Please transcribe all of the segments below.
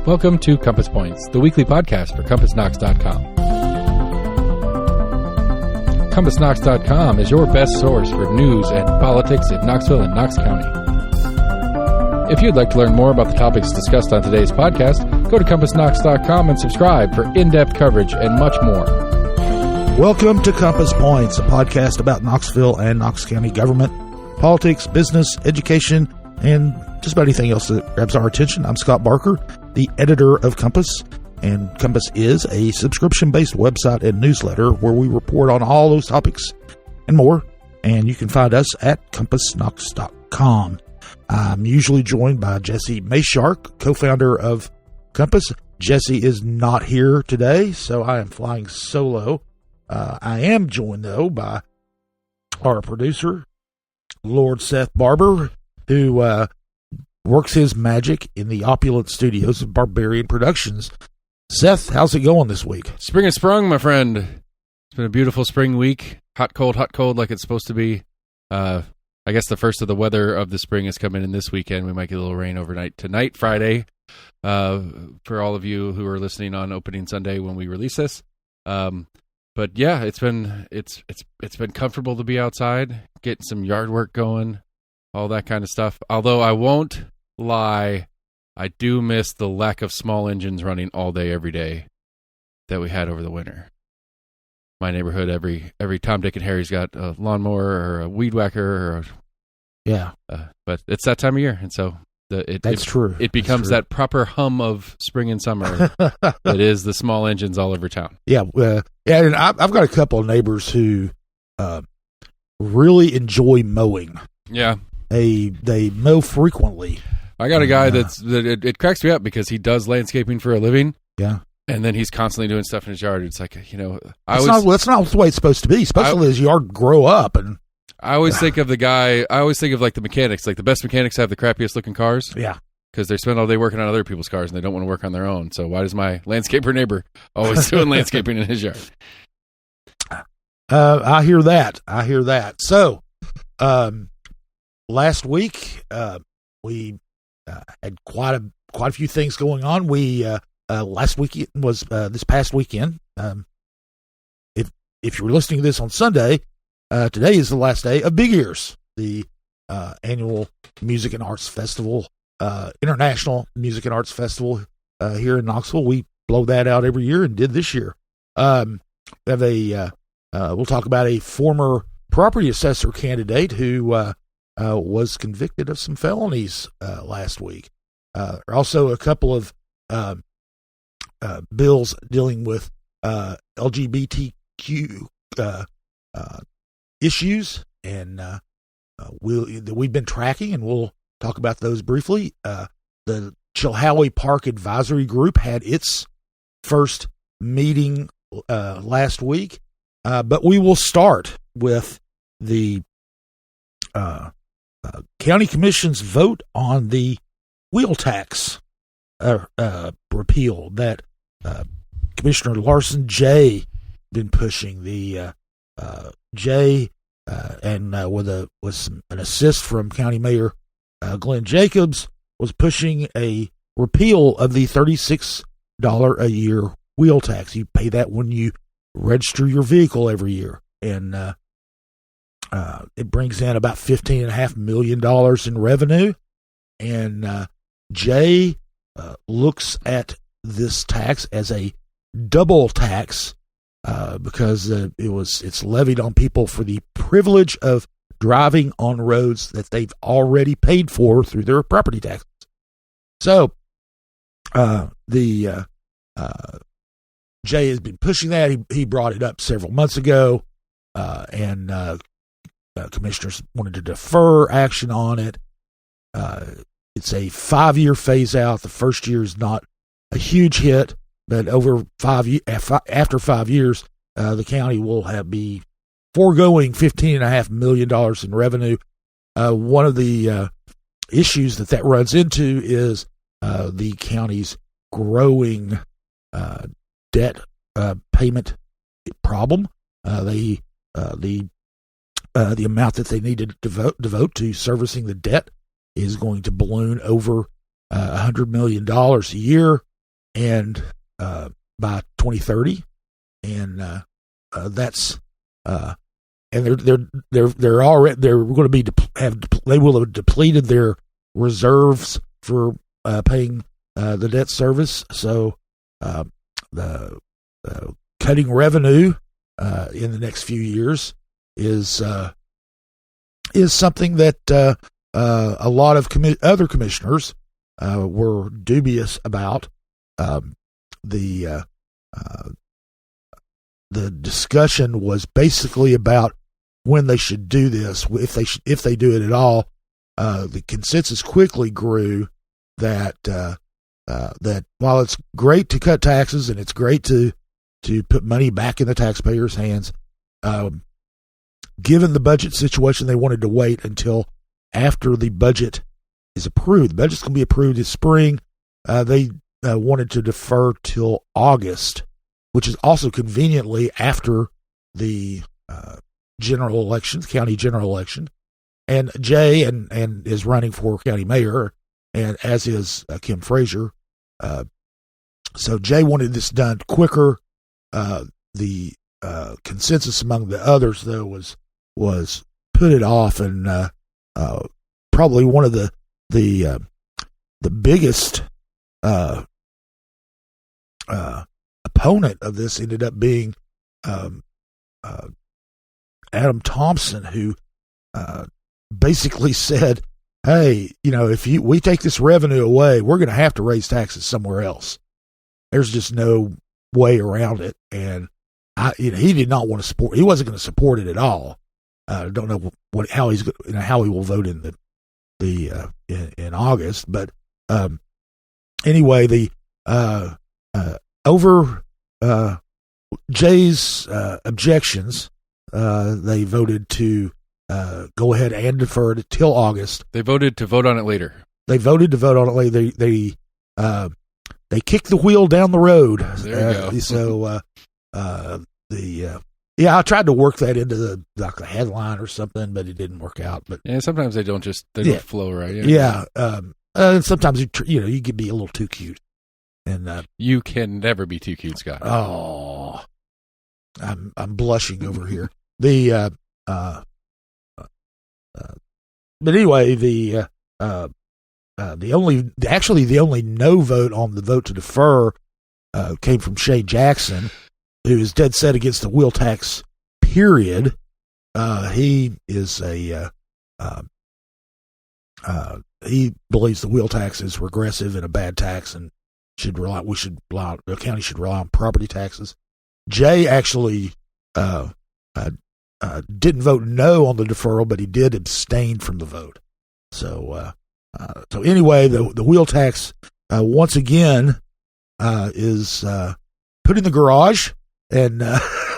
Welcome to Compass Points, the weekly podcast for CompassKnox.com. CompassKnox.com is your best source for news and politics in Knoxville and Knox County. If you'd like to learn more about the topics discussed on today's podcast, go to CompassKnox.com and subscribe for in-depth coverage and much more. Welcome to Compass Points, a podcast about Knoxville and Knox County government, politics, business, education, and just about anything else that grabs our attention. I'm Scott Barker, the editor of Compass, and Compass is a subscription-based website and newsletter where we report on all those topics and more, and you can find us at CompassKnox.com. I'm usually joined by Jesse Mayshark, co-founder of Compass. Jesse is not here today, so I am flying solo. I am joined, though, by our producer, Lord Seth Barber, who works his magic in the opulent studios of Barbarian Productions. Seth, how's it going this week? Spring has sprung, my friend. It's been a beautiful spring week. Hot, cold like it's supposed to be. I guess the first of the weather of the spring is coming in this weekend. We might get a little rain overnight tonight, Friday, for all of you who are listening on opening Sunday when we release this. But yeah, it's been comfortable to be outside, getting some yard work going, all that kind of stuff. Although I won't lie, I do miss the lack of small engines running all day, every day that we had over the winter. My neighborhood, every Tom, Dick, and Harry's got a lawnmower or a weed whacker. But it's that time of year, and so that's true. It becomes that proper hum of spring and summer that is the small engines all over town. Yeah, and I've got a couple of neighbors who really enjoy mowing. Yeah, they mow frequently. I got a guy it cracks me up because he does landscaping for a living. Yeah. And then he's constantly doing stuff in his yard. It's like, that's not the way it's supposed to be. It's supposed to let his yard grow up. And I always think of like the mechanics. Like the best mechanics have the crappiest looking cars. Yeah. Because they spend all day working on other people's cars and they don't want to work on their own. So why does my landscaper neighbor always doing landscaping in his yard? I hear that. So, last week, we had quite a few things going on. Last week was this past weekend. If you're listening to this on Sunday, today is the last day of Big Ears, the annual Music and Arts Festival, International Music and Arts Festival here in Knoxville. We blow that out every year and did this year. We'll talk about a former property assessor candidate who was convicted of some felonies last week. Also, a couple of bills dealing with LGBTQ issues, and we've been tracking, and we'll talk about those briefly. The Chilhowee Park Advisory Group had its first meeting last week, but we will start with the County Commission's vote on the wheel tax repeal that Commissioner Larsen Jay been pushing. The Jay and with an assist from County Mayor Glenn Jacobs was pushing a repeal of the $36 a year wheel tax. You pay that when you register your vehicle every year, and it brings in about $15.5 million in revenue. And Jay looks at this tax as a double tax because it's levied on people for the privilege of driving on roads that they've already paid for through their property taxes. So Jay has been pushing that. He brought it up several months ago, and commissioners wanted to defer action on it. It's a 5-year phase out. The first year is not a huge hit, but after 5 years, the county will be foregoing $15.5 million in revenue. One of the issues that runs into is the county's growing debt payment problem. The amount that they need to devote to servicing the debt is going to balloon over $100 million a year. and by 2030, and that's and they're already they're going to be they will have depleted their reserves for paying the debt service. So the cutting revenue in the next few years is something that a lot of other commissioners were dubious about. The discussion was basically about when they should do this, if they do it at all. The consensus quickly grew that while it's great to cut taxes and it's great to put money back in the taxpayers' hands, given the budget situation, they wanted to wait until after the budget is approved. The budget's going to be approved this spring. They wanted to defer till August, which is also conveniently after the general election, the county general election. And Jay and is running for county mayor, and as is Kim Frazier. So Jay wanted this done quicker. The consensus among the others, though, was put it off, and probably one of the biggest opponent of this ended up being Adam Thompson, who basically said, "Hey, if we take this revenue away, we're going to have to raise taxes somewhere else. There's just no way around it." And he did not want to support. He wasn't going to support it at all. I don't know how he will vote in in August, but anyway, the over Jay's objections, they voted to go ahead and defer it till August. They voted to vote on it later. They voted to vote on it later. They kicked the wheel down the road. There you go. So I tried to work that into the headline or something, but it didn't work out. But sometimes they don't flow right. Yeah. Sometimes you can be a little too cute, and you can never be too cute, Scott. Oh, I'm blushing over here. But anyway, the only no vote on the vote to defer came from Shane Jackson, who is dead set against the wheel tax. Period. He is he believes the wheel tax is regressive and a bad tax, and the county should rely on property taxes. Jay actually didn't vote no on the deferral, but he did abstain from the vote. So anyway, the wheel tax once again is put in the garage and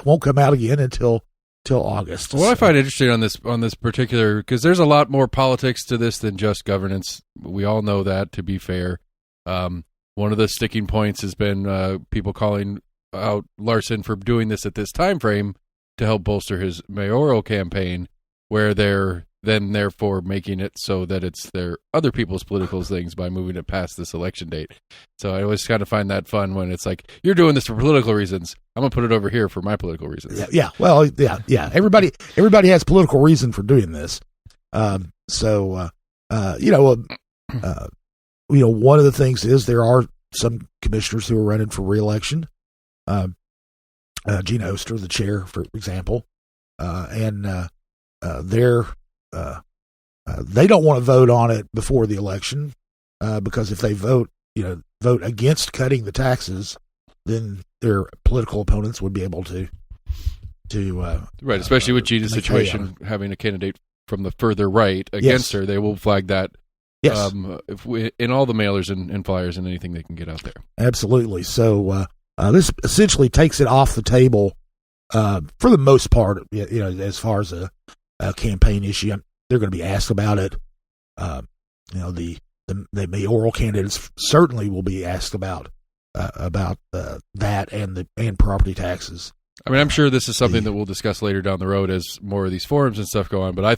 won't come out again until August. What I find interesting on this particular, because there's a lot more politics to this than just governance. We all know that, to be fair. One of the sticking points has been people calling out Larsen for doing this at this time frame to help bolster his mayoral campaign, where they're then therefore making it so that it's their other people's political things by moving it past this election date. So I always kind of find that fun when it's like, you're doing this for political reasons, I'm gonna put it over here for my political reasons. Yeah. Well, yeah. Everybody has political reason for doing this. One of the things is there are some commissioners who are running for re-election. Gene Oster, the chair, for example, and they don't want to vote on it before the election because if they vote against cutting the taxes, then their political opponents would be able to right, especially with Gene's situation, having a candidate from the further right against her, they will flag that. Yes. In all the mailers and flyers and anything they can get out there. Absolutely. So this essentially takes it off the table for the most part. As far as a campaign issue, they're going to be asked about it. The mayoral candidates certainly will be asked about that and property taxes. I mean, I'm sure this is something that we'll discuss later down the road as more of these forums and stuff go on. But I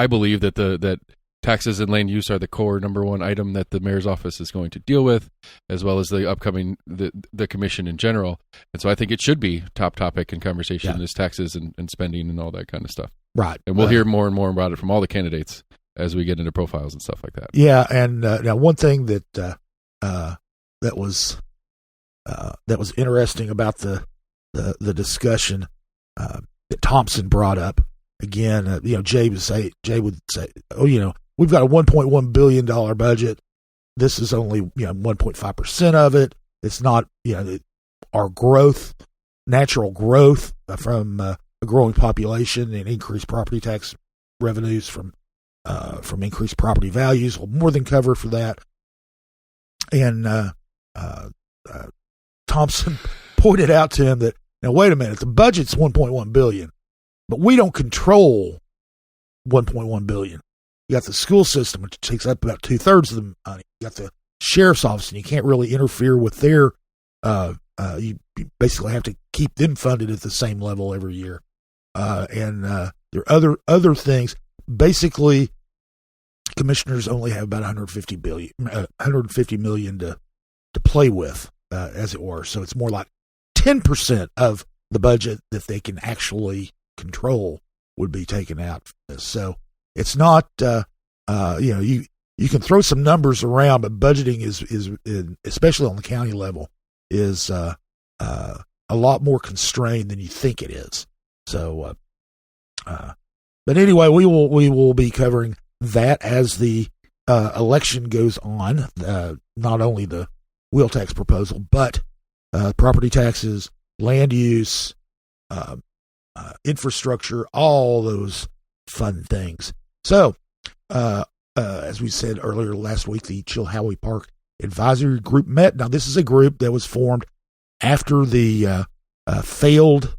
believe that taxes and land use are the core number one item that the mayor's office is going to deal with, as well as the upcoming the commission in general. And so I think it should be top topic in conversation is taxes and spending and all that kind of stuff. Right. And we'll hear more and more about it from all the candidates as we get into profiles and stuff like that. Yeah, and now one thing that that was interesting about the discussion that Thompson brought up again. Jay would say, oh, we've got a $1.1 billion budget. This is only 1.5% of it. It's not our growth, natural growth from a growing population and increased property tax revenues from increased property values will more than cover for that. And Thompson pointed out to him that, now wait a minute, the budget's $1.1 billion, but we don't control $1.1 billion. You got the school system, which takes up about 2/3 of the money. You got the sheriff's office, and you can't really interfere with their. You basically have to keep them funded at the same level every year. And there are other things. Basically, commissioners only have about $150 million to play with, as it were. So it's more like 10% of the budget that they can actually control would be taken out from this. So it's not, you can throw some numbers around, but budgeting is especially on the county level, is a lot more constrained than you think it is. So, but anyway, we will be covering that as the election goes on. Not only the wheel tax proposal, but property taxes, land use, infrastructure, all those fun things. So, as we said earlier last week, the Chilhowee Park Advisory Group met. Now, this is a group that was formed after the failed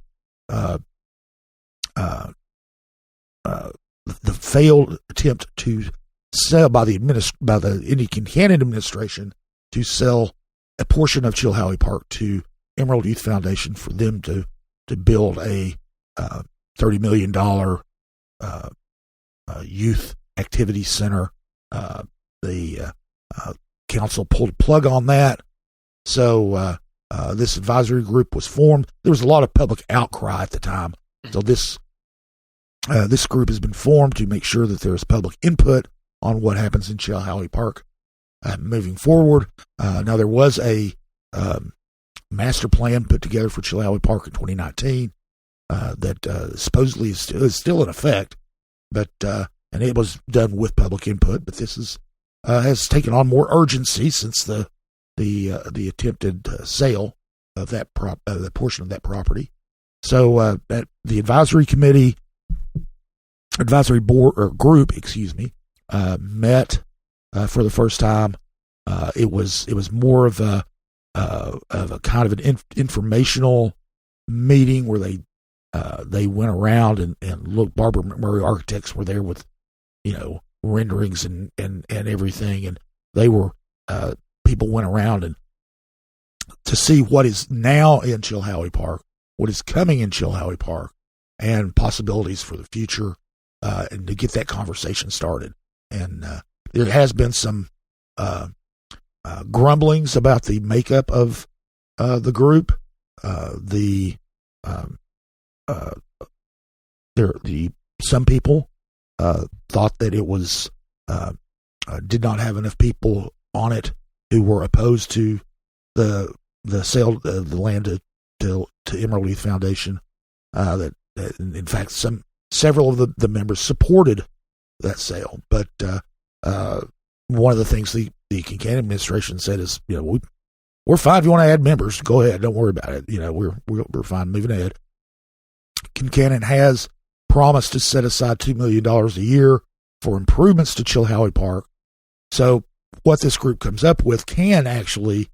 attempt to sell by the Indian Canyon administration to sell a portion of Chilhowee Park to Emerald Youth Foundation for them to build a $30 million youth activity center. The council pulled a plug on that. So this advisory group was formed. There was a lot of public outcry at the time. So this group has been formed to make sure that there is public input on what happens in Chilhowee Park moving forward. Now, there was a master plan put together for Chilhowee Park in 2019 that supposedly is still in effect, but and it was done with public input. But this has taken on more urgency since the attempted sale of that the portion of that property. So the advisory board or group, met for the first time. It was more of a kind of an informational meeting where they went around and looked. Barbara McMurray Architects were there with renderings and everything, and they were people went around and to see what is now in Chilhowee Park, what is coming in Chilhowee Park, and possibilities for the future, and to get that conversation started. And there has been some grumblings about the makeup of the group. Some people thought that it was did not have enough people on it who were opposed to the sale of the land to Emerald Youth Foundation. That in fact several of the members supported that sale, but one of the things the Kincannon administration said is, we're fine if you want to add members, go ahead, don't worry about it. We're fine moving ahead. Kincannon has promised to set aside $2 million a year for improvements to Chilhowee Park. So what this group comes up with can actually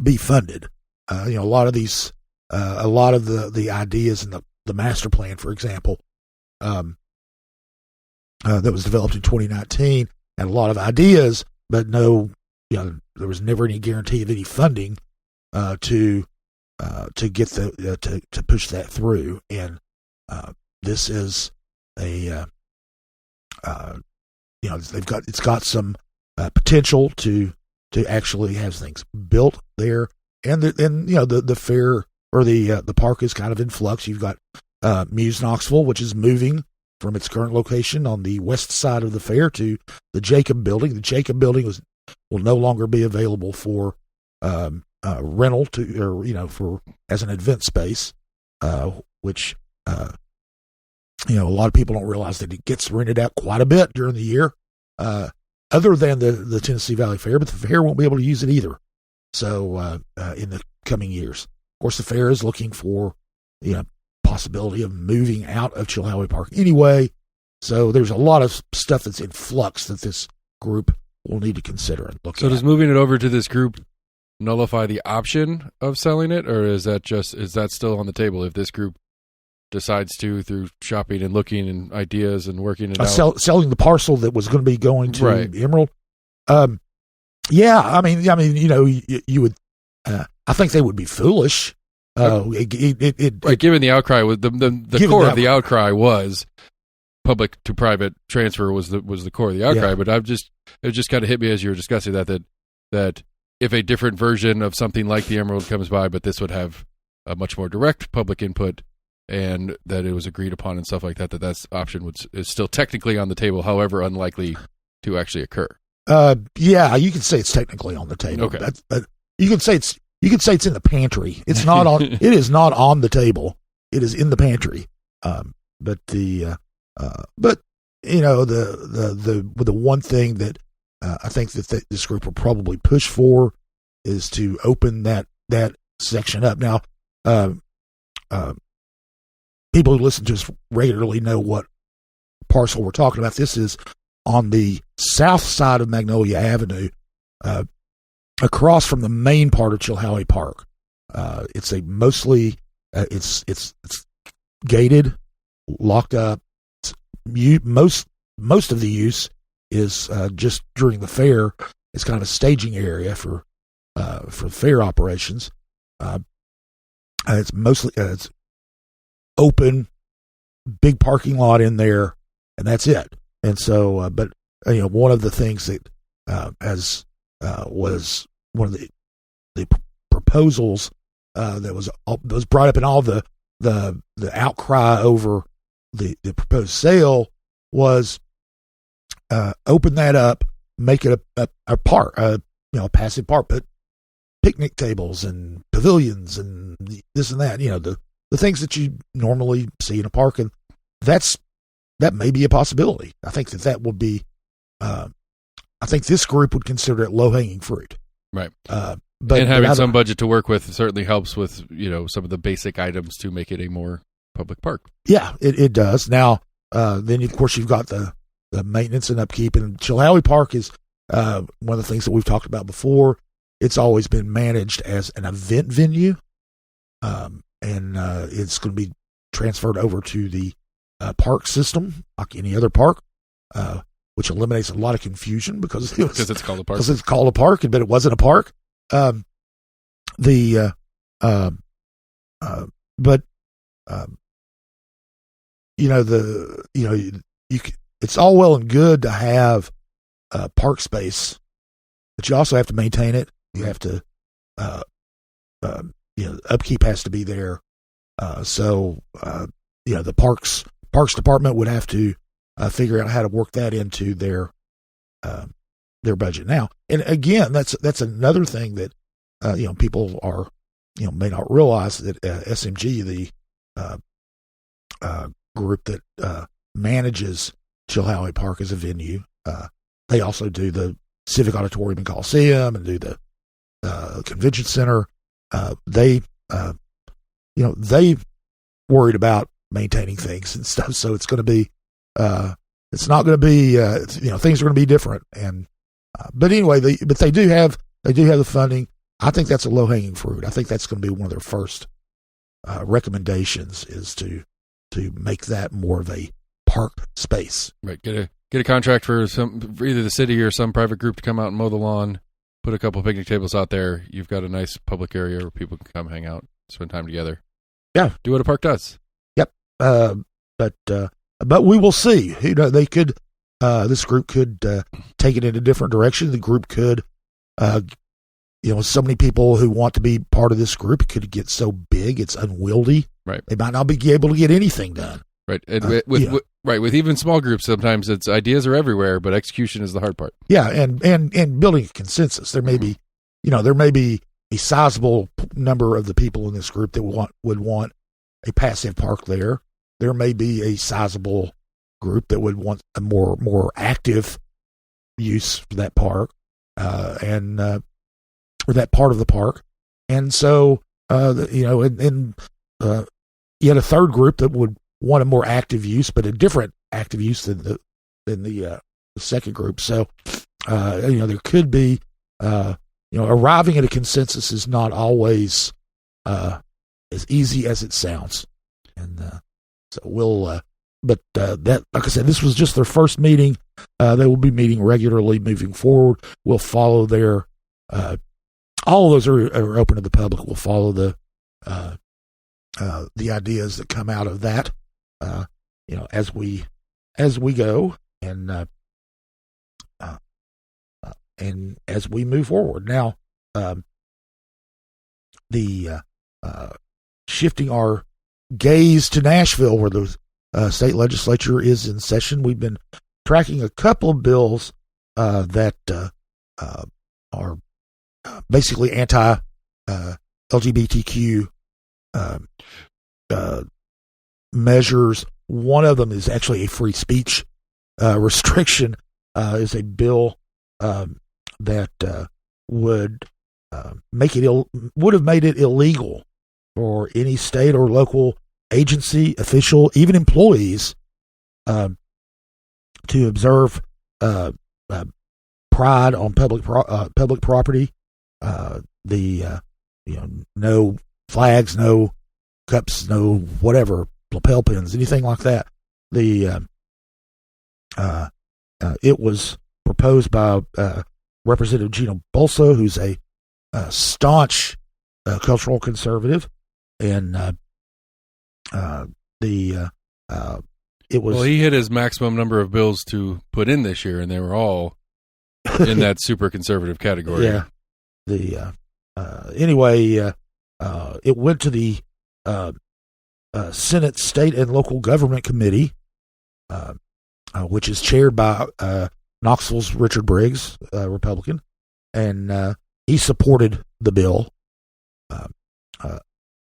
be funded. A lot of these, a lot of the ideas in the master plan, for example, that was developed in 2019, had a lot of ideas, but there was never any guarantee of any funding to get to push that through. And this is it's got some potential to actually have things built there, and the fair or the park is kind of in flux. You've got Muse Knoxville, which is moving from its current location on the west side of the fair to the Jacob Building. The Jacob Building will no longer be available for rental for as an event space, which a lot of people don't realize that it gets rented out quite a bit during the year, other than the Tennessee Valley Fair, but the fair won't be able to use it either. So in the coming years, of course, the fair is looking for possibility of moving out of Chilhowee Park anyway. So there's a lot of stuff that's in flux that this group will need to consider and look at. So does moving it over to this group nullify the option of selling it, or is that still on the table if this group decides to, through shopping and looking and ideas and working it out? Selling the parcel that was going to be going to Emerald? Yeah, I mean, you would. I think they would be foolish. Given the outcry, the core of the outcry was public to private transfer was the core of the outcry. But it just kind of hit me as you were discussing that if a different version of something like the Emerald comes by, but this would have a much more direct public input, and that it was agreed upon and stuff like that, that option is still technically on the table, however unlikely to actually occur. Yeah, you can say it's technically on the table. Okay. But you can say it's in the pantry. It's not on. It is not on the table. It is in the pantry. But the one thing that I think that this group will probably push for is to open that section up. Now, people who listen to us regularly know what parcel we're talking about. This is on the south side of Magnolia Avenue, across from the main part of Chilhowee Park. It's it's gated, locked up. Most of the use is just during the fair. It's kind of a staging area for fair operations. It's open, big parking lot in there, and that's it. And so, one of the things that was one of the proposals that was brought up in all the outcry over the proposed sale was open that up, make it a park, a passive park, but picnic tables and pavilions and this and that, the things that you normally see in a park, and that may be a possibility. I think that would be. I think this group would consider it low-hanging fruit. Right. But having some budget to work with certainly helps with, some of the basic items to make it a more public park. Yeah, it does. Now, then, of course, you've got the maintenance and upkeep. And Chilhowee Park is one of the things that we've talked about before. It's always been managed as an event venue, and it's going to be transferred over to the park system, like any other park, which eliminates a lot of confusion because it's called a park. Because it's called a park, but it wasn't a park. It's all well and good to have park space, but you also have to maintain it. You have to, upkeep has to be there. So the parks department would have to figure out how to work that into their budget now. And again, that's another thing that people are may not realize that SMG, the group that manages Chilhowee Park as a venue, they also do the Civic Auditorium and Coliseum and do the convention center. They worried about maintaining things and stuff. So it's going to be, it's not going to be, things are going to be different. And, but anyway, they do have the funding. I think that's a low hanging fruit. I think that's going to be one of their first recommendations is to make that more of a park space. Right. Get a contract for either the city or some private group to come out and mow the lawn, put a couple of picnic tables out there. You've got a nice public area where people can come hang out, spend time together. Yeah. Do what a park does. Yep. But we will see. They could This group could take it in a different direction. The group could, so many people who want to be part of this group, it could get so big, it's unwieldy. Right. They might not be able to get anything done. Right. And with even small groups, sometimes it's ideas are everywhere, but execution is the hard part. Yeah, and building a consensus. There may be, there may be a sizable number of the people in this group that would want a passive park there. There may be a sizable group that would want a more active use for that park, or that part of the park. And so, yet a third group that would want a more active use, but a different active use than the second group. So, there could be, arriving at a consensus is not always as easy as it sounds. And so we'll, that, like I said, this was just their first meeting. They will be meeting regularly moving forward. We'll follow their, all of those are open to the public. We'll follow the ideas that come out of that, as we go and as we move forward. Now, shifting our gaze to Nashville, where the state legislature is in session, we've been tracking a couple of bills that are basically anti-LGBTQ measures. One of them is actually a free speech restriction. Is a bill that would have made it illegal for any state or local agency, official, even employees to observe pride on public property. No flags, no cups, no whatever, lapel pins, anything like that. It was proposed by Representative Gino Bolso, who's a staunch cultural conservative, and it was. Well, he hit his maximum number of bills to put in this year, and they were all in that super conservative category. Yeah. Anyway, it went to the Senate State and Local Government Committee, which is chaired by Knoxville's Richard Briggs, Republican, and he supported the bill.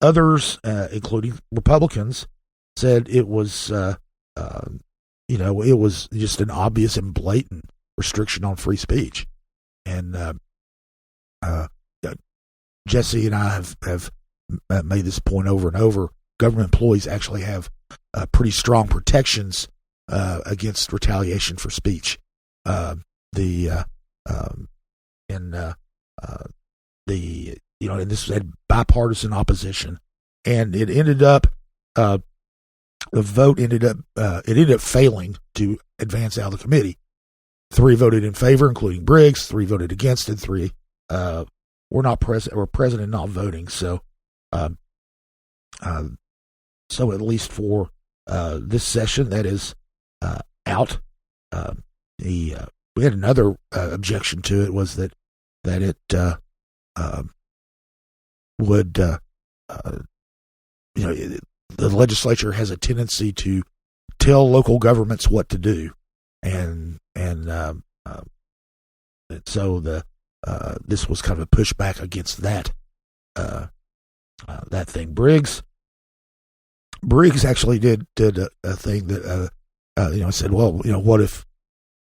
Others, including Republicans, said it was, it was just an obvious and blatant restriction on free speech. And Jesse and I have made this point over and over. Government employees actually have pretty strong protections against retaliation for speech. And this had bipartisan opposition, and it ended up the vote ended up failing to advance out of the committee. 3 voted in favor, including Briggs. 3 voted against, and 3 were not present, or present and not voting. So, so at least for this session, that is out. We had another objection to it, was that it would the legislature has a tendency to tell local governments what to do, and so this was kind of a pushback against that thing. Briggs actually did a thing that said, well, what if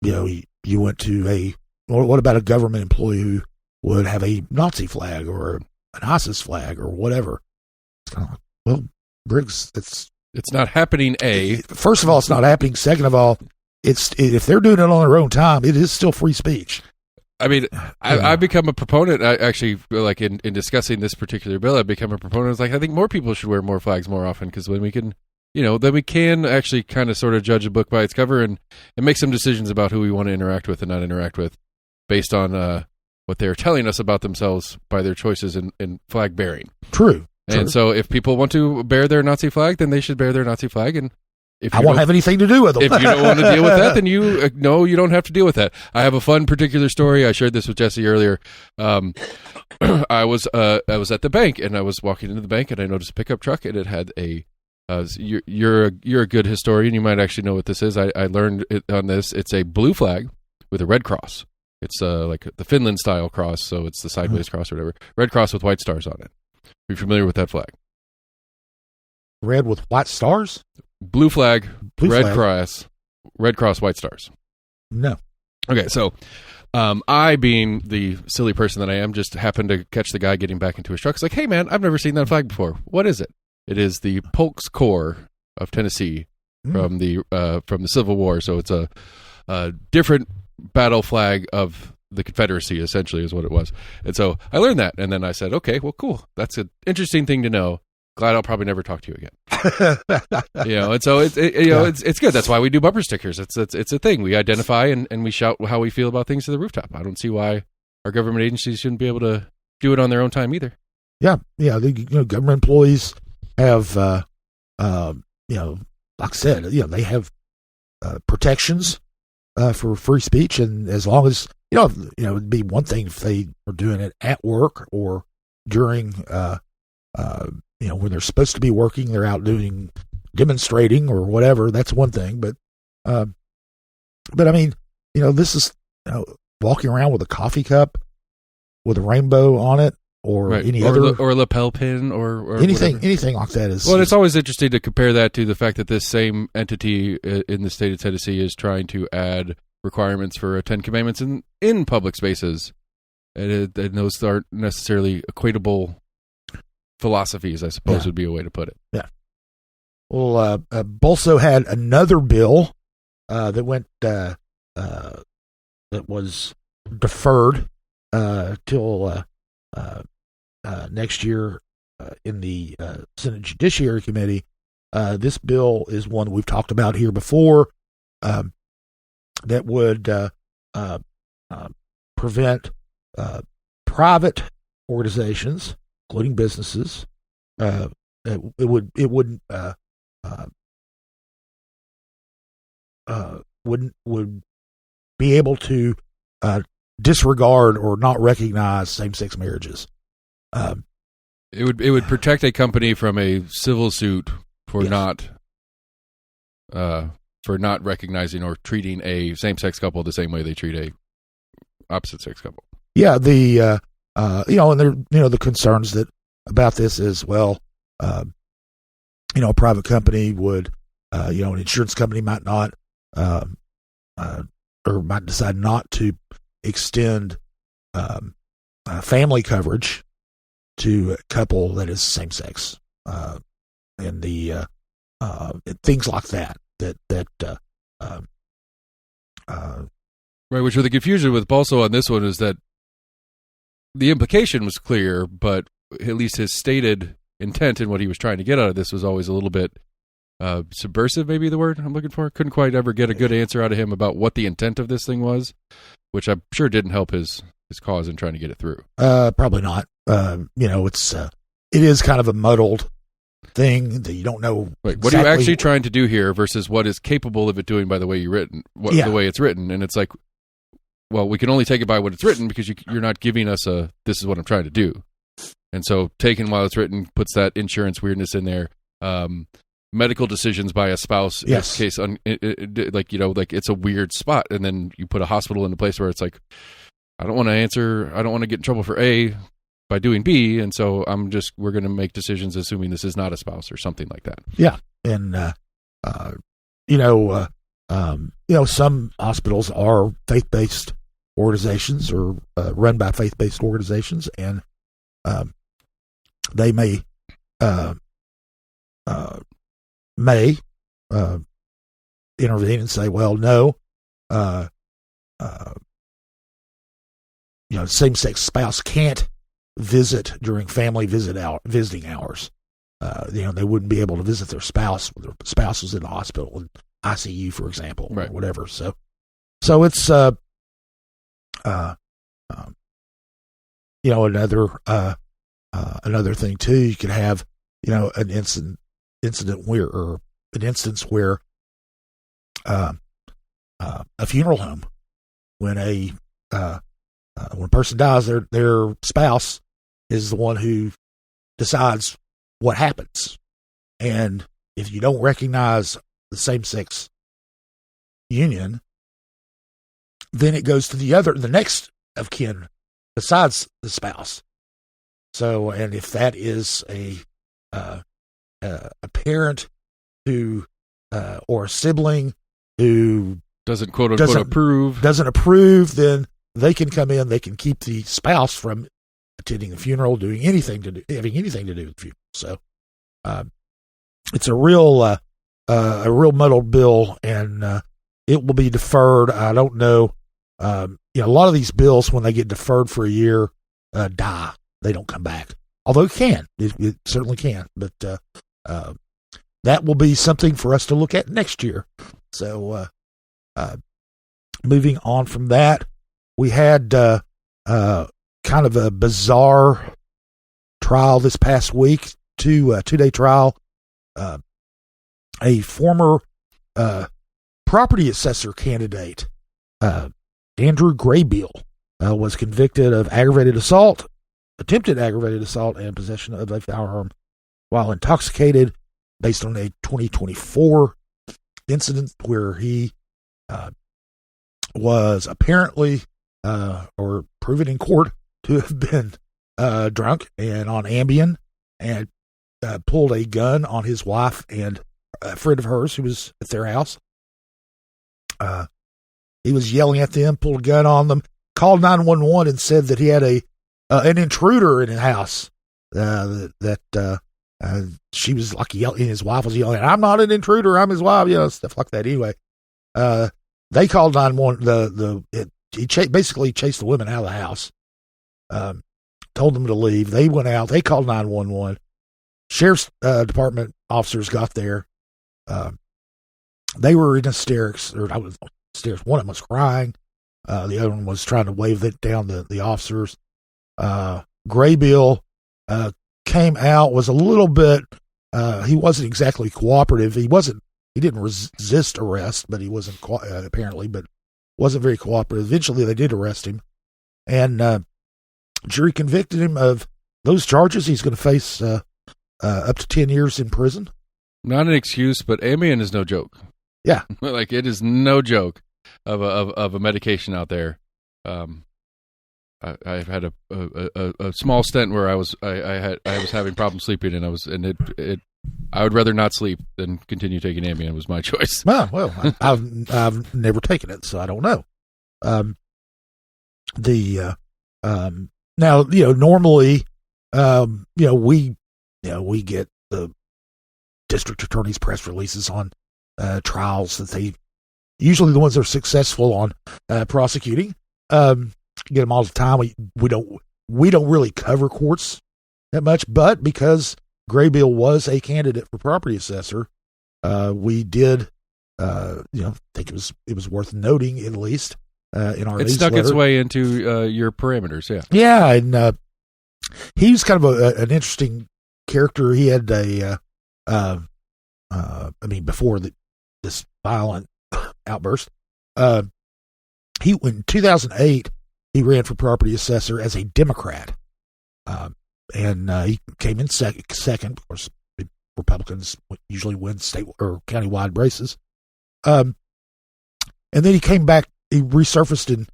you went to what about a government employee who would have a Nazi flag or an ISIS flag or whatever? It's kind of like, well, Briggs, it's not happening. First of all, it's not happening. Second of all, if they're doing it on their own time, it is still free speech. I mean, I've become a proponent. I actually, like in discussing this particular bill, I've become a proponent. It's like, I think more people should wear more flags more often, because when we can, then we can actually kind of sort of judge a book by its cover and make some decisions about who we want to interact with and not interact with based on what they're telling us about themselves by their choices in flag bearing. True. And so if people want to bear their Nazi flag, then they should bear their Nazi flag. And if I won't have anything to do with them. If you don't want to deal with that, then you don't have to deal with that. I have a fun particular story. I shared this with Jesse earlier. I was at the bank, and I was walking into the bank, and I noticed a pickup truck, and it had a. You're a good historian. You might actually know what this is. I learned it on this. It's a blue flag with a red cross. It's like the Finland style cross, so it's the sideways cross or whatever. Red cross with white stars on it. Are you familiar with that flag? Red with white stars? Blue flag, red cross, white stars. No. Okay, so I, being the silly person that I am, just happened to catch the guy getting back into his truck. It's like, hey man, I've never seen that flag before. What is it? It is the Polk's Corps of Tennessee from the Civil War. So it's a different battle flag of the Confederacy, essentially, is what it was. And so I learned that, and then I said, okay, well, cool. That's an interesting thing to know. Glad I'll probably never talk to you again. And so it's good. That's why we do bumper stickers. It's a thing. We identify and we shout how we feel about things to the rooftop. I don't see why our government agencies shouldn't be able to do it on their own time either. Yeah. The government employees have, like I said, they have protections for free speech, and as long as it'd be one thing if they were doing it at work or during. When they're supposed to be working, they're out demonstrating or whatever. That's one thing, but I mean, this is walking around with a coffee cup with a rainbow on it, or any other, or a lapel pin, or anything, whatever. Anything like that is. Well, it's always interesting to compare that to the fact that this same entity in the state of Tennessee is trying to add requirements for 10 commandments in public spaces, and those aren't necessarily equatable philosophies, I suppose, would be a way to put it. Yeah. Well, Bolso had another bill that went that was deferred till next year in the Senate Judiciary Committee. This bill is one we've talked about here before that would prevent private organizations, including businesses, wouldn't be able to disregard or not recognize same-sex marriages. It would protect a company from a civil suit for not recognizing or treating a same-sex couple the same way they treat a opposite-sex couple. Yeah, and there, the concerns that about this is, well, a private company would, an insurance company might not, or might decide not to extend family coverage to a couple that is same sex, and the things like that. Right, which with the confusion with Balso on this one is that the implication was clear, but at least his stated intent and what he was trying to get out of this was always a little bit subversive, maybe the word I'm looking for. Couldn't quite ever get a good answer out of him about what the intent of this thing was, which I'm sure didn't help his cause in trying to get it through. Probably not. It is kind of a muddled thing that you don't know. Right. What are you actually trying to do here versus what is capable of it doing by the way the way it's written? And it's like, well, we can only take it by what it's written because you're not giving us this is what I'm trying to do. And so taken while it's written puts that insurance weirdness in there. Medical decisions by a spouse, yes. In case, like it's a weird spot. And then you put a hospital in a place where it's like, I don't want to get in trouble for A by doing B. And so we're going to make decisions assuming this is not a spouse or something like that. Yeah. And, some hospitals are faith-based organizations or run by faith-based organizations, and they may intervene and say, well, no, same-sex spouse can't visit during family visiting hours. They wouldn't be able to visit their spouse when their spouse was in the hospital, in ICU, for example, right. Or whatever. So it's another thing too. You could have an instance where a funeral home. When when a person dies, their spouse is the one who decides what happens. And if you don't recognize the same-sex union, then it goes to the next of kin besides the spouse. So, and if that is a parent who or a sibling who doesn't quote unquote approve, then they can come in. They can keep the spouse from attending the funeral, having anything to do with the funeral. So, it's a real muddled bill, and it will be deferred. I don't know. A lot of these bills, when they get deferred for a year, die. They don't come back. Although it certainly can. But that will be something for us to look at next year. So, moving on from that, we had kind of a bizarre trial this past week, two-day trial. A former property assessor candidate, Andrew Graybill, was convicted of attempted aggravated assault, and possession of a firearm while intoxicated, based on a 2024 incident where he was apparently or proven in court to have been drunk and on Ambien, and pulled a gun on his wife and a friend of hers who was at their house. He was yelling at them, pulled a gun on them, called 911, and said that he had an intruder in his house. She was like yelling, and his wife was yelling, "I'm not an intruder, I'm his wife," stuff like that. Anyway, they called 911. He basically chased the women out of the house. Told them to leave. They went out. They called 911. Sheriff's department officers got there. They were in hysterics, or I was hysterics. One of them was crying. The other one was trying to wave it down the officers. Graybill came out, was a little bit, he wasn't exactly cooperative. He didn't resist arrest, but he wasn't, apparently, but wasn't very cooperative. Eventually they did arrest him, and jury convicted him of those charges. He's going to face up to 10 years in prison. Not an excuse, but Ambien is no joke. Yeah. Like, it is no joke of a medication out there. I've had a small stint where I was having problems sleeping, and I would rather not sleep than continue taking Ambien. It was my choice. Well, I've never taken it, so I don't know. Now, normally, we get the district attorney's press releases on trials that they usually the ones that are successful on prosecuting. Get them all the time. We don't really cover courts that much, but because Graybill was a candidate for property assessor, we did think it was worth noting, at least in our newsletter. It stuck its way into your parameters. Yeah, and he was kind of an interesting character. He had before this violent outburst, in 2008, he ran for property assessor as a Democrat, and he came in second. Of course, Republicans usually win state or countywide races. And then he came back. He resurfaced in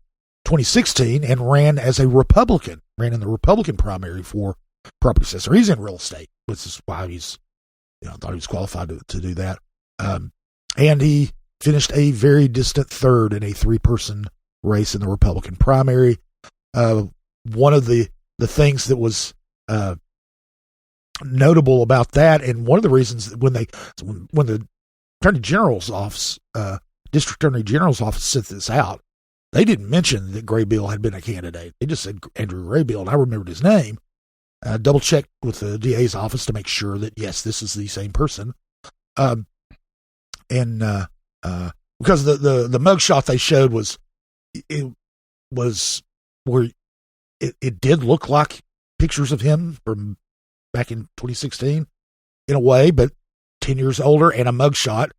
2016 and ran as a Republican. Ran in the Republican primary for property assessor. He's in real estate, which is why he's, thought he was qualified to do that. And he finished a very distant third in a 3-person race in the Republican primary. One of the things that was notable about that, and one of the reasons when the Attorney General's office, District Attorney General's office, sent this out, they didn't mention that Graybill had been a candidate. They just said Andrew Graybill, and I remembered his name. Double checked with the DA's office to make sure that yes, this is the same person. And because the mugshot they showed was where it did look like pictures of him from back in 2016 in a way, but 10 years older and a mugshot.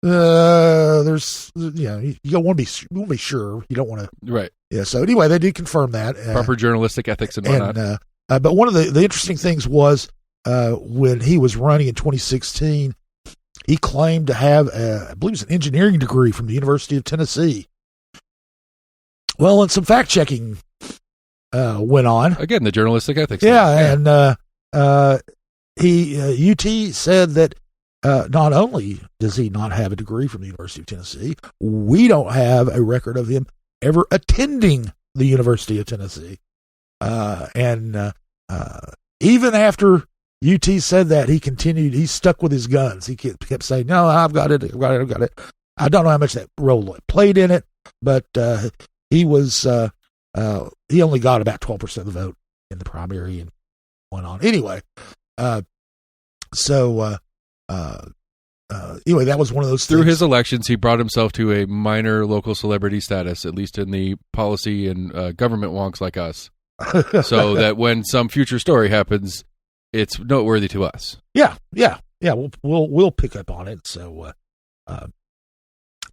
There's, you don't want to be sure. You don't want to. Right. Yeah. So anyway, they did confirm that. Proper journalistic ethics and whatnot. But one of the interesting things was when he was running in 2016, he claimed to have, I believe it's an engineering degree from the University of Tennessee. Well, and some fact checking went on. Again, the journalistic ethics. Yeah, and UT said that not only does he not have a degree from the University of Tennessee, we don't have a record of him ever attending the University of Tennessee. And even after UT said that, he stuck with his guns. He kept saying, no, I've got it. I don't know how much that role played in it, but he only got about 12% of the vote in the primary and went on. Anyway, anyway, that was one of those things. Through his things. elections, he brought himself to a minor local celebrity status, at least in the policy and government wonks like us, so that when some future story happens, it's noteworthy to us. Yeah. We'll pick up on it. So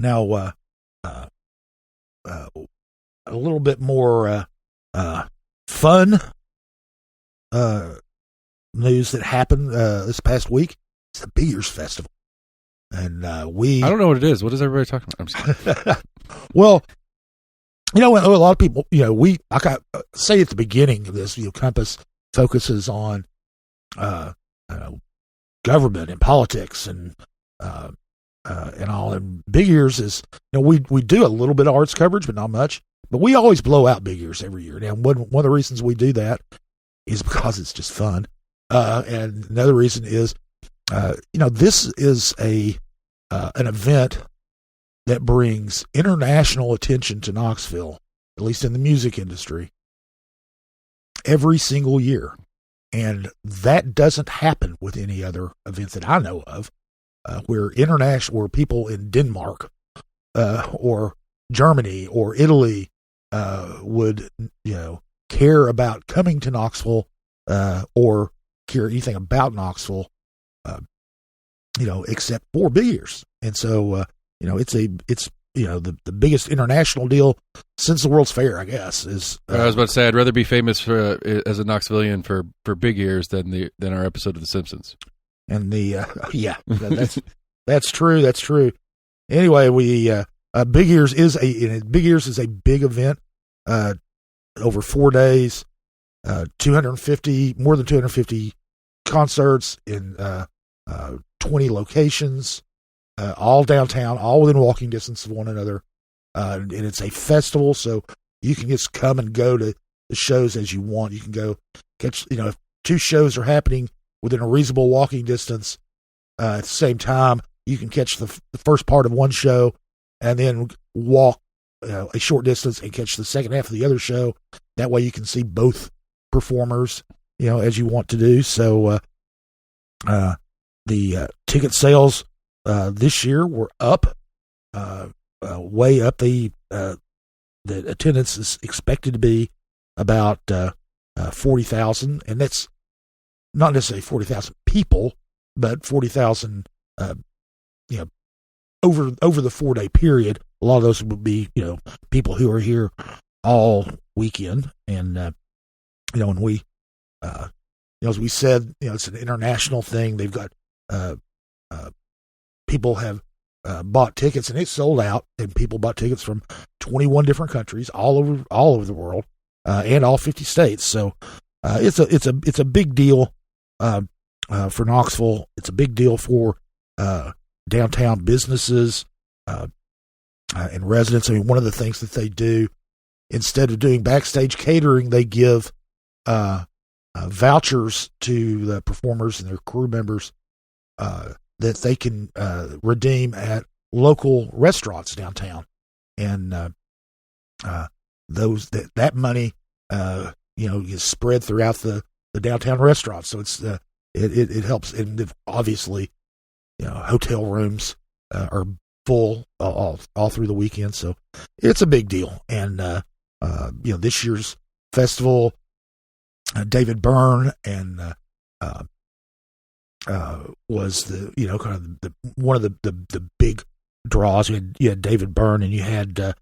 now a little bit more fun news that happened this past week. It's the Big Ears Festival, and I don't know what it is. What is everybody talking about? I'm sorry. Well, a lot of people, I say at the beginning of this, Compass focuses on government and politics and all. And Big Ears is, we do a little bit of arts coverage, but not much. But we always blow out Big Ears every year. Now, one of the reasons we do that is because it's just fun. And another reason is, this is an event that brings international attention to Knoxville, at least in the music industry, every single year. And that doesn't happen with any other event that I know of, where people in Denmark or Germany or Italy would, care about coming to Knoxville or care anything about Knoxville, except for Big Ears. And so, it's the biggest international deal since the World's Fair, I guess. I was about to say, I'd rather be famous as a Knoxvillian for Big Ears than our episode of The Simpsons. And that's true. That's true. Anyway, Big Ears is a big event, over 4 days, more than 250 concerts in 20 locations, all downtown, all within walking distance of one another. And it's a festival, so you can just come and go to the shows as you want. You can go catch, if two shows are happening within a reasonable walking distance at the same time, you can catch the first part of one show and then walk a short distance and catch the second half of the other show. That way you can see both performers, as you want to do. So the ticket sales this year were up, way up. The attendance is expected to be about 40,000, and that's not necessarily 40,000 people, but 40,000, over the 4-day period. A lot of those would be, people who are here all weekend. And, when we, as we said, it's an international thing. They've got, people have bought tickets, and it's sold out, and people bought tickets from 21 different countries all over the world, and all 50 states. So, it's a big deal, for Knoxville. It's a big deal for, downtown businesses, and residents. I mean, one of the things that they do, instead of doing backstage catering, they give vouchers to the performers and their crew members that they can redeem at local restaurants downtown, and that money is spread throughout the downtown restaurants. So it's it helps, and obviously hotel rooms are full all through the weekend, so it's a big deal. And this year's festival, David Byrne and was the kind of one of the big draws. You had David Byrne, and you had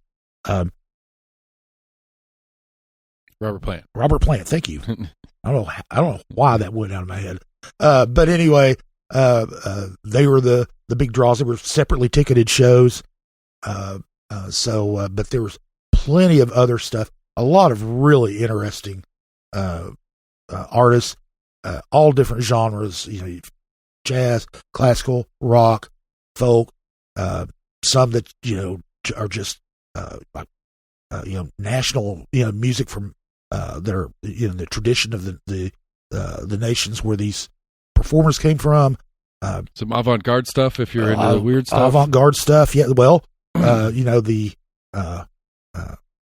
Robert Plant. Robert Plant. Thank you. I don't know why that went out of my head. But anyway, they were the big draws. They were separately ticketed shows. But there was plenty of other stuff. A lot of really interesting artists, all different genres. Jazz, classical, rock, folk. Some that are just national music from their the tradition of the nations where these performers came from. Some avant-garde stuff if you're into the weird stuff. Avant-garde stuff, yeah. Well,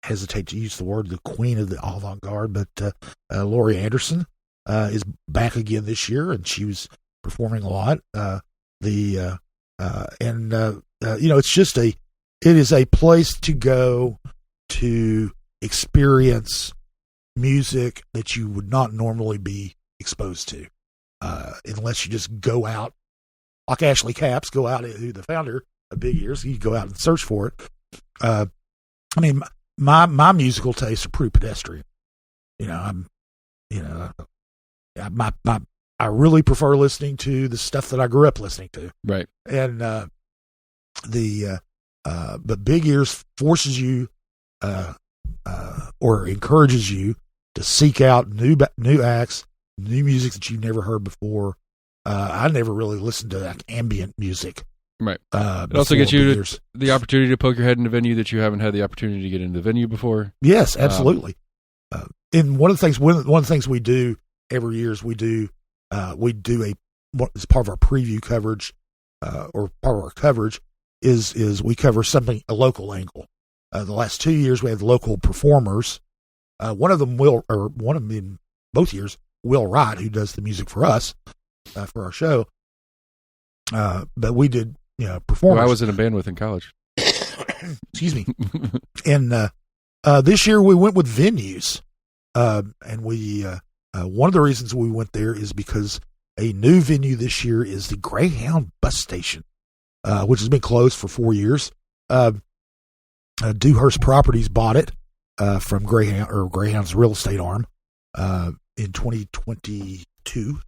hesitate to use the word, the queen of the avant-garde, but Laurie Anderson is back again this year, and she was performing a lot. It is a place to go to experience music that you would not normally be exposed to, unless you just go out, like Ashley Capps, go out, who the founder of Big Ears, you go out and search for it. My musical tastes are pretty pedestrian. I really prefer listening to the stuff that I grew up listening to. Right. And but Big Ears forces you or encourages you to seek out new acts, new music that you've never heard before. I never really listened to ambient music. Right. It also gets you the opportunity to poke your head in a venue that you haven't had the opportunity to get into the venue before. Yes, absolutely. And one of the things we do every year is we do as part of our preview coverage, or part of our coverage is we cover a local angle. The last 2 years we had local performers. One of them in both years, Will Wright, who does the music for us, for our show. But we did, performers. Who I was in a band with in college. Excuse me. And this year we went with venues. And we one of the reasons we went there is because a new venue this year is the Greyhound bus station, which has been closed for 4 years. Dewhurst Properties bought it from Greyhound's real estate arm in 2022,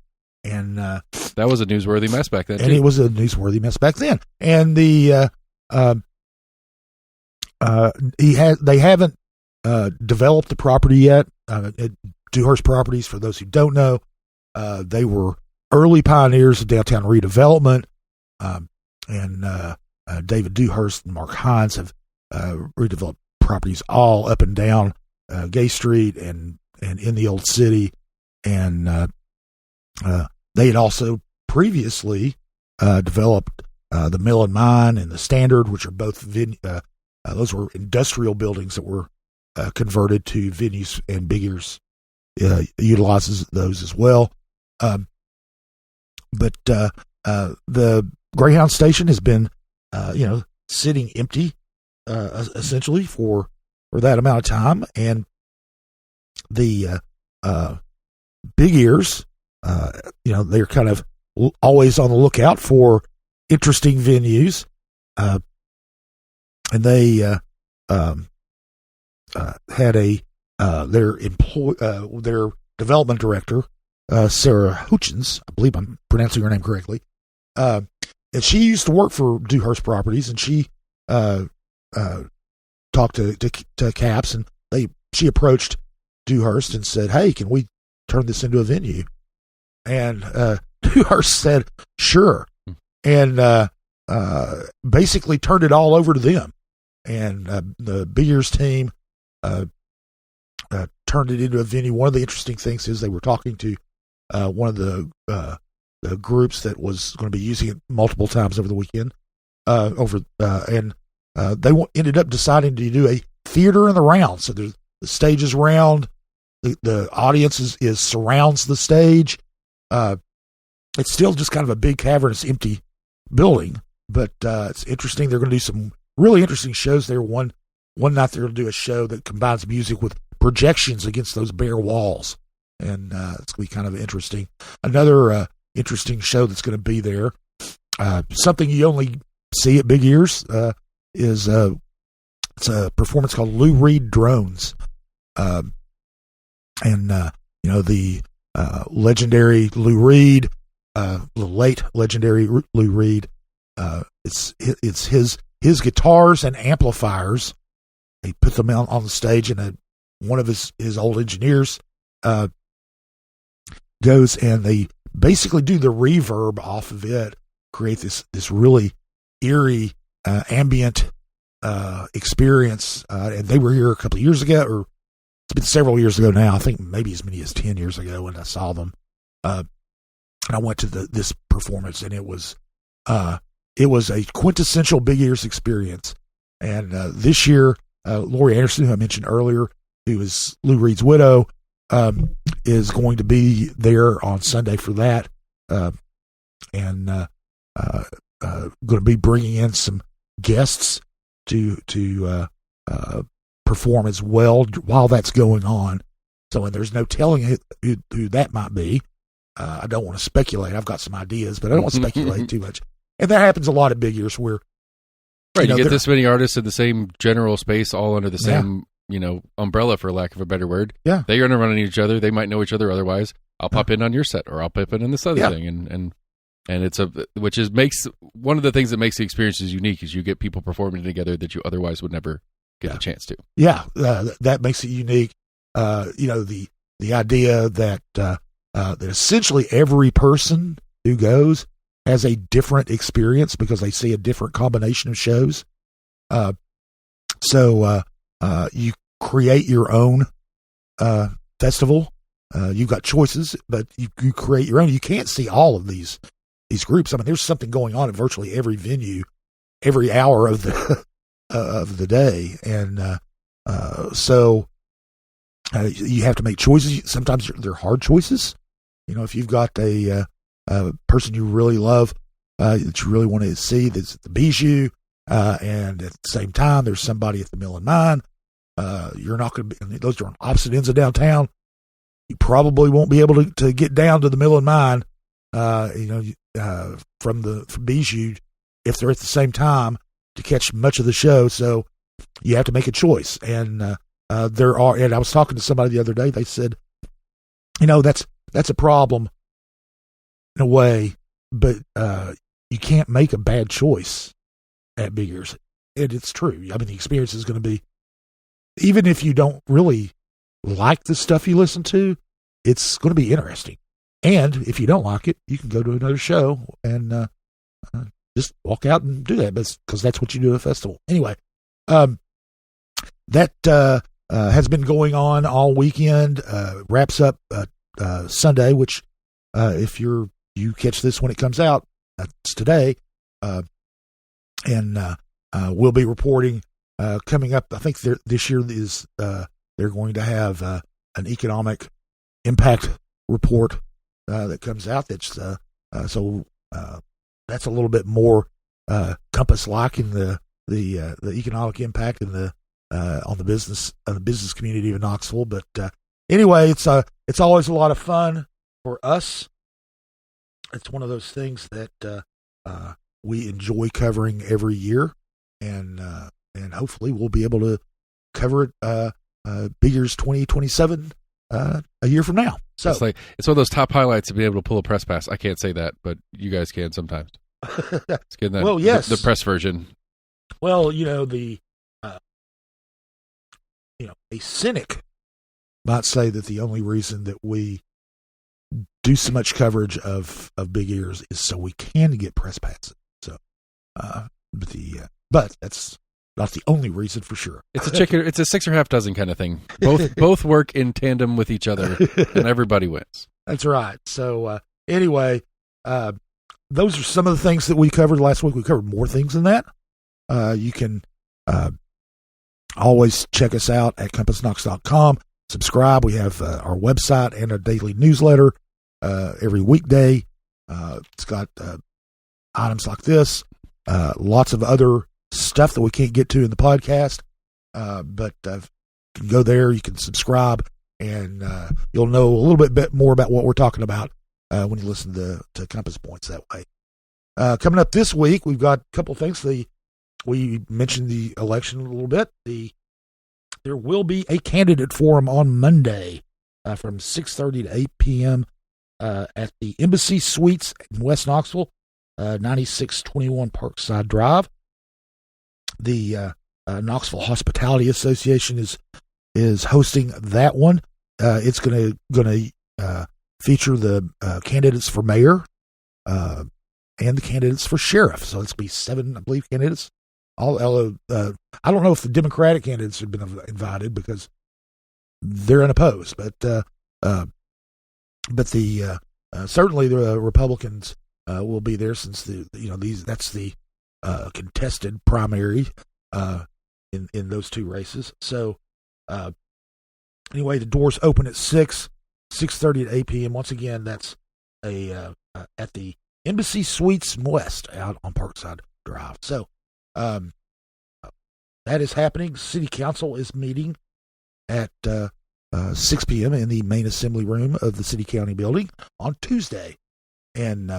and that was a newsworthy mess back then. And too. It was a newsworthy mess back then. And they haven't developed the property yet. Dewhurst Properties, for those who don't know, they were early pioneers of downtown redevelopment, and David Dewhurst and Mark Hines have redeveloped properties all up and down Gay Street and in the Old City, and they had also previously developed the Mill and Mine and the Standard, which are both those were industrial buildings that were converted to venues, and Big Ears utilizes those as well. But the Greyhound station has been, sitting empty, essentially for that amount of time, and the Big Ears, they're kind of always on the lookout for interesting venues, and they had their development director, Sarah Hutchins, I believe I'm pronouncing her name correctly, and she used to work for Dewhurst Properties, and she talked to Capps, and she approached Dewhurst and said, "Hey, can we turn this into a venue?" And Dewhurst said, "Sure," and basically turned it all over to them. And the Big Ears team turned it into a venue. One of the interesting things is they were talking to one of the groups that was going to be using it multiple times over the weekend. And they ended up deciding to do a theater in the round. So the stage is round, the audience is surrounds the stage. It's still just kind of a big cavernous, empty building, but it's interesting. They're going to do some really interesting shows there. One night they're going to do a show that combines music with projections against those bare walls, and it's going to be kind of interesting. Another interesting show that's going to be there, something you only see at Big Ears is it's a performance called Lou Reed Drones. The legendary Lou Reed, the late legendary Lou Reed, it's his guitars and amplifiers. He put them on the stage, and one of his old engineers goes, and they basically do the reverb off of it, create this really eerie ambient experience. And they were here a couple of years ago, or it's been several years ago now. I think maybe as many as 10 years ago when I saw them. And I went to this performance, and it was a quintessential Big Ears experience. And this year, Lori Anderson, who I mentioned earlier, who is Lou Reed's widow, is going to be there on Sunday for that, and going to be bringing in some guests to perform as well while that's going on. So, and there's no telling who that might be. I don't want to speculate. I've got some ideas, but I don't want to speculate too much. And that happens a lot at Big Ears where, right, you get this many artists in the same general space, all under the same, umbrella, for lack of a better word. Yeah. They're going to run into each other. They might know each other otherwise. I'll pop in on your set, or I'll pop in on this other thing. And it's makes one of the things that makes the experiences unique is you get people performing together that you otherwise would never get the chance to. Yeah. That makes it unique. The idea that essentially every person who goes has a different experience because they see a different combination of shows. So you create your own festival. You've got choices, but you create your own. You can't see all of these groups. I mean, there's something going on at virtually every venue, every hour of the day, and so you have to make choices. Sometimes they're hard choices. If you've got a person you really love that you really want to see that's at the Bijou, and at the same time there's somebody at the Mill and Mine, you're not going to be. Those are on opposite ends of downtown. You probably won't be able to get down to the Mill and Mine, from Bijou if they're at the same time to catch much of the show. So you have to make a choice, and there are. And I was talking to somebody the other day. They said, that's a problem in a way, but you can't make a bad choice at Big Ears. And it's true. I mean, the experience is going to be, even if you don't really like the stuff you listen to, it's going to be interesting. And if you don't like it, you can go to another show and just walk out and do that, because that's what you do at a festival. Anyway, that has been going on all weekend. Wraps up Sunday, which if you catch this when it comes out, that's today. And we'll be reporting coming up. I think this year is they're going to have an economic impact report that comes out. That's that's a little bit more Compass-like in the economic impact and on the business community of Knoxville. But anyway, it's always a lot of fun for us. It's one of those things that we enjoy covering every year, and hopefully we'll be able to cover it Big Ears 2027 a year from now. So it's one of those top highlights to be able to pull a press pass. I can't say that, but you guys can sometimes. It's getting that. Well, yes, the press version. Well, a cynic might say that the only reason that we do so much coverage of Big Ears is so we can get press passes. So, but that's not the only reason for sure. It's a 6 or half dozen kind of thing. Both work in tandem with each other, and everybody wins. That's right. So anyway, those are some of the things that we covered last week. We covered more things than that. You can always check us out at CompassKnox.com. Subscribe. We have our website and a daily newsletter every weekday. It's got items like this, lots of other stuff that we can't get to in the podcast, but you can go there, you can subscribe, and you'll know a little bit more about what we're talking about when you listen to Compass Points that way. Coming up this week, we've got a couple things. We mentioned the election a little bit. There will be a candidate forum on Monday from 6:30 to 8 p.m. At the Embassy Suites in West Knoxville, 9621 Parkside Drive. The Knoxville Hospitality Association is hosting that one. It's going to feature the candidates for mayor and the candidates for sheriff. So it's going to be 7, I believe, candidates. I don't know if the Democratic candidates have been invited because they're unopposed, but certainly the Republicans will be there, since that's the contested primary in those two races. So anyway, the doors open at 6:30 to 8 p.m. Once again, that's at the Embassy Suites West out on Parkside Drive. So that is happening. City Council is meeting at 6 p.m. in the main assembly room of the City County building on Tuesday, and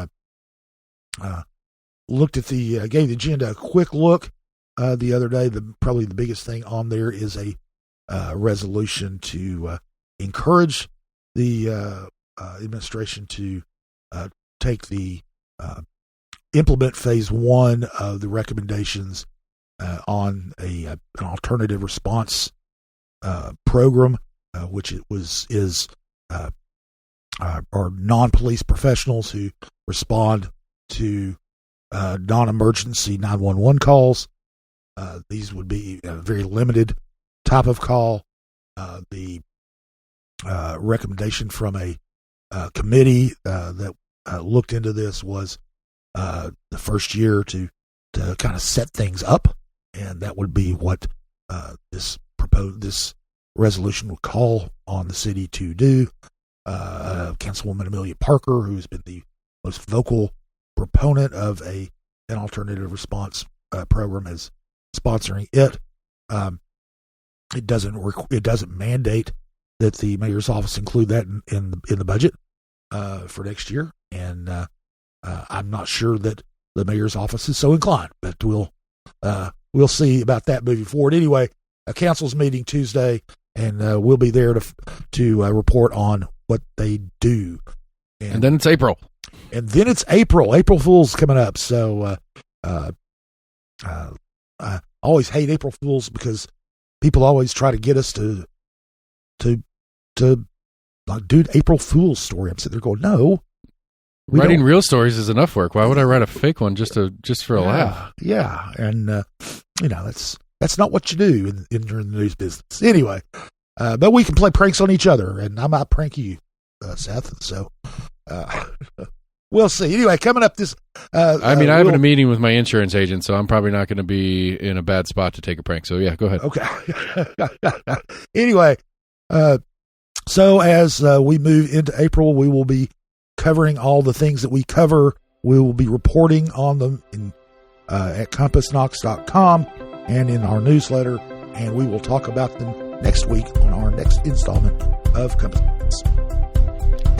looked at gave the agenda a quick look the other day. Probably the biggest thing on there is a resolution to encourage the administration to implement phase 1 of the recommendations on an alternative response program, which is non-police professionals who respond to non-emergency 911 calls. These would be a very limited type of call. The recommendation from a committee that looked into this was the first year to kind of set things up, and that would be what this resolution would call on the city to do. Councilwoman Amelia Parker, who's been the most vocal proponent of an alternative response program, is sponsoring it. It doesn't mandate that the mayor's office include that in the budget for next year, and I'm not sure that the mayor's office is so inclined, but we'll see about that moving forward. Anyway, council's meeting Tuesday, and we'll be there to report on what they do. And then it's April. And then it's April. April Fool's coming up. So I always hate April Fools because people always try to get us to like, dude, April Fool's story. I'm sitting there going, no. Writing real stories is enough work. Why would I write a fake one just for a laugh? Yeah, and that's not what you do in the news business. Anyway, but we can play pranks on each other, and I might prank you, Seth. So we'll see. Anyway, coming up this. I have a meeting with my insurance agent, so I'm probably not going to be in a bad spot to take a prank. So yeah, go ahead. Okay. Anyway, so as we move into April, we will be covering all the things that we cover. We will be reporting on them at CompassKnox.com and in our newsletter, and we will talk about them next week on our next installment of Compass Knox.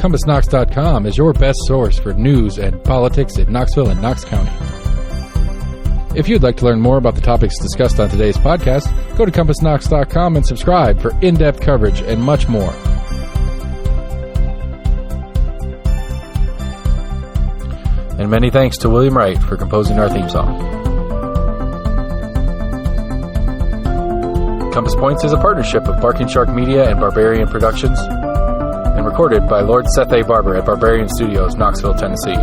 CompassKnox.com is your best source for news and politics in Knoxville and Knox County. If you'd like to learn more about the topics discussed on today's podcast, go to CompassKnox.com and subscribe for in-depth coverage and much more. And many thanks to William Wright for composing our theme song. Compass Points is a partnership of Barking Shark Media and Barbarian Productions, and recorded by Lord Seth A. Barber at Barbarian Studios, Knoxville, Tennessee.